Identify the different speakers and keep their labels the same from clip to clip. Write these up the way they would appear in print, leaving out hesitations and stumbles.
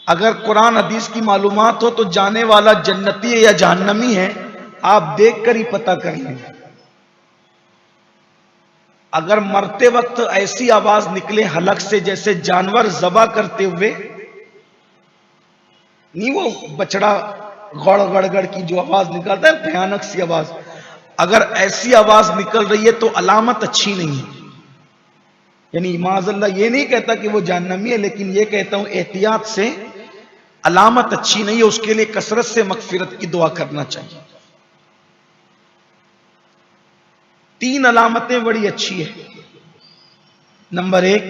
Speaker 1: اگر قرآن حدیث کی معلومات ہو تو جانے والا جنتی ہے یا جہنمی ہے آپ دیکھ کر ہی پتہ کر لیں۔ اگر مرتے وقت ایسی آواز نکلے حلق سے جیسے جانور ذبح کرتے ہوئے، نہیں وہ بچڑا گڑ گڑ گڑ کی جو آواز نکالتا ہے بھیانک سی آواز، اگر ایسی آواز نکل رہی ہے تو علامت اچھی نہیں ہے۔ یعنی معاذ اللہ یہ نہیں کہتا کہ وہ جہنمی ہے، لیکن یہ کہتا ہوں احتیاط سے علامت اچھی نہیں ہے، اس کے لیے کثرت سے مغفرت کی دعا کرنا چاہیے۔ 3 علامتیں بڑی اچھی ہیں۔ نمبر 1،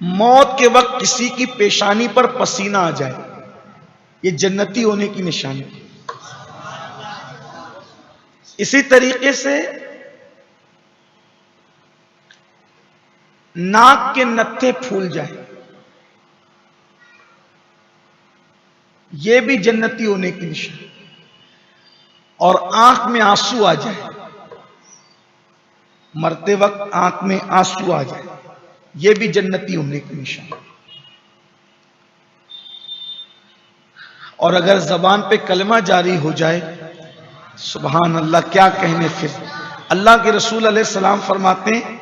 Speaker 1: موت کے وقت کسی کی پیشانی پر پسینہ آ جائے، یہ جنتی ہونے کی نشانی۔ اسی طریقے سے ناک کے نتھے پھول جائیں، یہ بھی جنتی ہونے کی نشانی۔ اور آنکھ میں آنسو آ جائے، مرتے وقت آنکھ میں آنسو آ جائے، یہ بھی جنتی ہونے کی نشانی۔ اور اگر زبان پہ کلمہ جاری ہو جائے، سبحان اللہ کیا کہنے پھر، اللہ کے رسول علیہ السلام فرماتے ہیں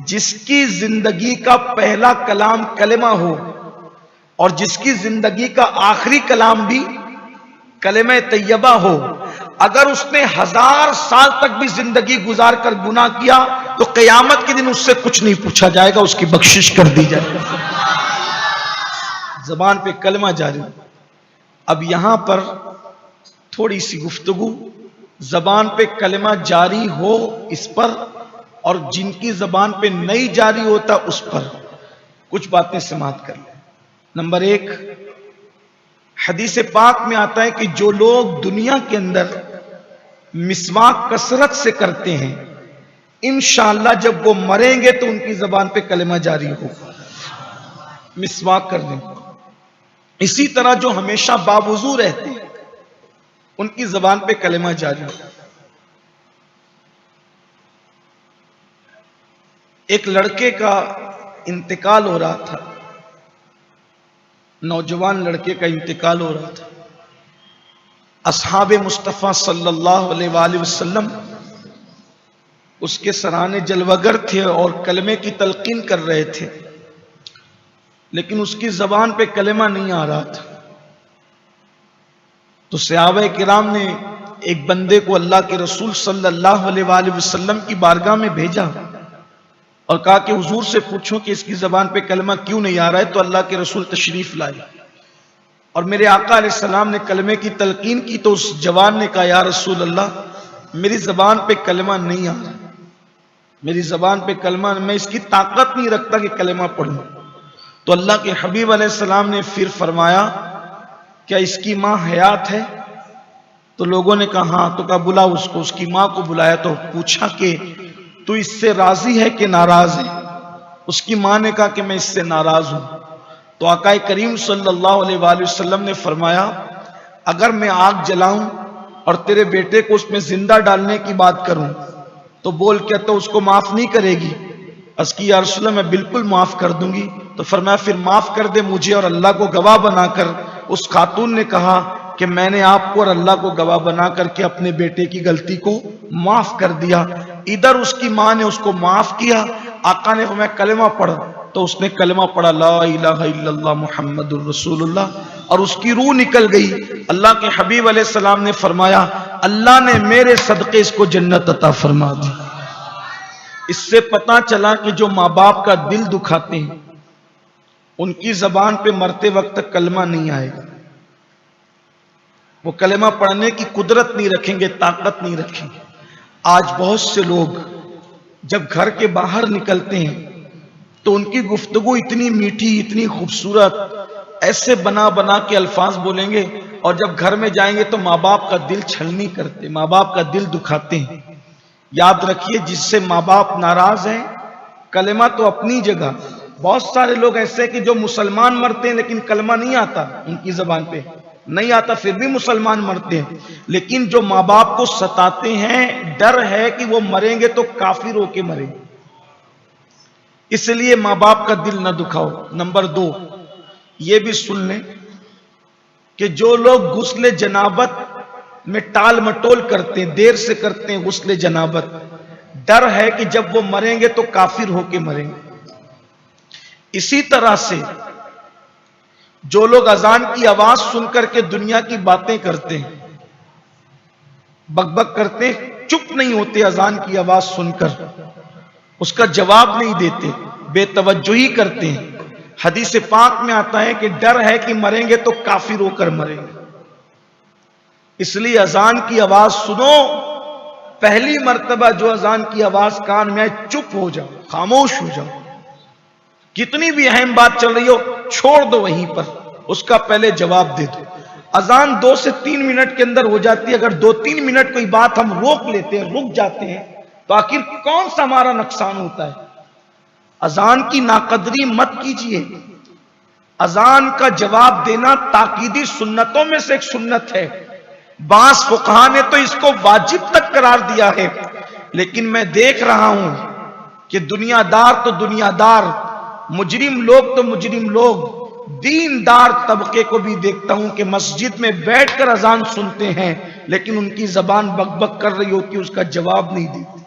Speaker 1: جس کی زندگی کا پہلا کلام کلمہ ہو اور جس کی زندگی کا آخری کلام بھی کلمہ طیبہ ہو، اگر اس نے 1000 سال تک بھی زندگی گزار کر گناہ کیا تو قیامت کے دن اس سے کچھ نہیں پوچھا جائے گا، اس کی بخشش کر دی جائے گی۔ زبان پہ کلمہ جاری۔ اب یہاں پر تھوڑی سی گفتگو زبان پہ کلمہ جاری ہو اس پر، اور جن کی زبان پہ نہیں جاری ہوتا اس پر کچھ باتیں سماعت کر لیں۔ نمبر 1، حدیث پاک میں آتا ہے کہ جو لوگ دنیا کے اندر مسواک کثرت سے کرتے ہیں، انشاءاللہ جب وہ مریں گے تو ان کی زبان پہ کلمہ جاری ہوگا۔ مسواک کر لیں۔ اسی طرح جو ہمیشہ باوضو رہتے ہیں ان کی زبان پہ کلمہ جاری ہوگا۔ ایک لڑکے کا انتقال ہو رہا تھا، نوجوان لڑکے کا انتقال ہو رہا تھا۔ اصحاب مصطفیٰ صلی اللہ علیہ وآلہ وسلم اس کے سرانے جلوگر تھے اور کلمے کی تلقین کر رہے تھے، لیکن اس کی زبان پہ کلمہ نہیں آ رہا تھا۔ تو صحابہ کرام نے ایک بندے کو اللہ کے رسول صلی اللہ علیہ وآلہ وسلم کی بارگاہ میں بھیجا اور کہا کہ حضور سے پوچھو کہ اس کی زبان پہ کلمہ کیوں نہیں آ رہا ہے۔ تو اللہ کے رسول تشریف لائے اور میرے آقا علیہ السلام نے کلمے کی تلقین کی تو اس جوان نے کہا یا رسول اللہ میری زبان پہ کلمہ نہیں آ رہا، میری زبان پہ کلمہ، میں اس کی طاقت نہیں رکھتا کہ کلمہ پڑھوں۔ تو اللہ کے حبیب علیہ السلام نے پھر فرمایا کیا اس کی ماں حیات ہے؟ تو لوگوں نے کہا ہاں۔ تو کہا بلا اس کو، اس کی ماں کو بلایا تو پوچھا کہ تو اس سے راضی ہے کہ ناراض ہے؟ اس کی ماں نے کہا کہ میں اس سے ناراض ہوں۔ تو آقا کریم صلی اللہ علیہ وآلہ وسلم نے فرمایا اگر میں آگ جلاؤں اور تیرے بیٹے کو اس میں زندہ ڈالنے کی بات کروں تو بول کیا تو اس کو معاف نہیں کرے گی؟ اس کی یا رسول اللہ میں بالکل معاف کر دوں گی۔ تو فرمایا پھر معاف کر دے مجھے اور اللہ کو گواہ بنا کر۔ اس خاتون نے کہا کہ میں نے آپ کو اور اللہ کو گواہ بنا کر کے اپنے بیٹے کی غلطی کو معاف کر دیا۔ ادھر اس کی ماں نے اس کو معاف کیا، آقا نے فرمایا کلمہ پڑھ، تو اس نے کلمہ پڑھا لا الہ الا اللہ محمد الرسول اللہ، اور اس کی روح نکل گئی۔ اللہ کے حبیب علیہ السلام نے فرمایا اللہ نے میرے صدقے اس کو جنت عطا فرما دی۔ اس سے پتہ چلا کہ جو ماں باپ کا دل دکھاتے ہیں ان کی زبان پہ مرتے وقت کلمہ نہیں آئے گا، وہ کلمہ پڑھنے کی قدرت نہیں رکھیں گے، طاقت نہیں رکھیں گے۔ آج بہت سے لوگ جب گھر کے باہر نکلتے ہیں تو ان کی گفتگو اتنی میٹھی، اتنی خوبصورت، ایسے بنا بنا کے الفاظ بولیں گے، اور جب گھر میں جائیں گے تو ماں باپ کا دل چھلنی کرتے، ماں باپ کا دل دکھاتے ہیں۔ یاد رکھیے جس سے ماں باپ ناراض ہیں، کلمہ تو اپنی جگہ، بہت سارے لوگ ایسے کہ جو مسلمان مرتے ہیں لیکن کلمہ نہیں آتا ان کی زبان پہ، نہیں آتا پھر بھی مسلمان مرتے ہیں، لیکن جو ماں باپ کو ستاتے ہیں ڈر ہے کہ وہ مریں گے تو کافر ہو کے مریں گے، اس لیے ماں باپ کا دل نہ دکھاؤ۔ نمبر 2، یہ بھی سن لیں کہ جو لوگ غسل جنابت میں ٹال مٹول کرتے ہیں، دیر سے کرتے ہیں غسل جنابت، ڈر ہے کہ جب وہ مریں گے تو کافر ہو کے مریں گے۔ اسی طرح سے جو لوگ اذان کی آواز سن کر کے دنیا کی باتیں کرتے ہیں، بک بک کرتے ہیں، چپ نہیں ہوتے اذان کی آواز سن کر، اس کا جواب نہیں دیتے، بے توجہی کرتے ہیں، حدیث پاک میں آتا ہے کہ ڈر ہے کہ مریں گے تو کافر ہو کر مریں گے۔ اس لیے اذان کی آواز سنو، پہلی مرتبہ جو اذان کی آواز کان میں چپ ہو جاؤ، خاموش ہو جاؤ، کتنی بھی اہم بات چل رہی ہو چھوڑ دو، وہیں پر اس کا پہلے جواب دے دو۔ اذان 2 سے 3 منٹ کے اندر ہو جاتی ہے، اگر 2-3 منٹ کوئی بات ہم روک لیتے ہیں، رک جاتے ہیں، تو آخر کون سا ہمارا نقصان ہوتا ہے؟ اذان کی ناقدری مت کیجیے۔ اذان کا جواب دینا تاکیدی سنتوں میں سے ایک سنت ہے، بعض فقہا نے تو اس کو واجب تک قرار دیا ہے، لیکن میں دیکھ رہا ہوں کہ دنیا دار تو دنیا دار، مجرم لوگ تو مجرم لوگ، دیندار طبقے کو بھی دیکھتا ہوں کہ مسجد میں بیٹھ کر اذان سنتے ہیں، لیکن ان کی زبان بک بک کر رہی ہوتی ہے، اس کا جواب نہیں دیتے۔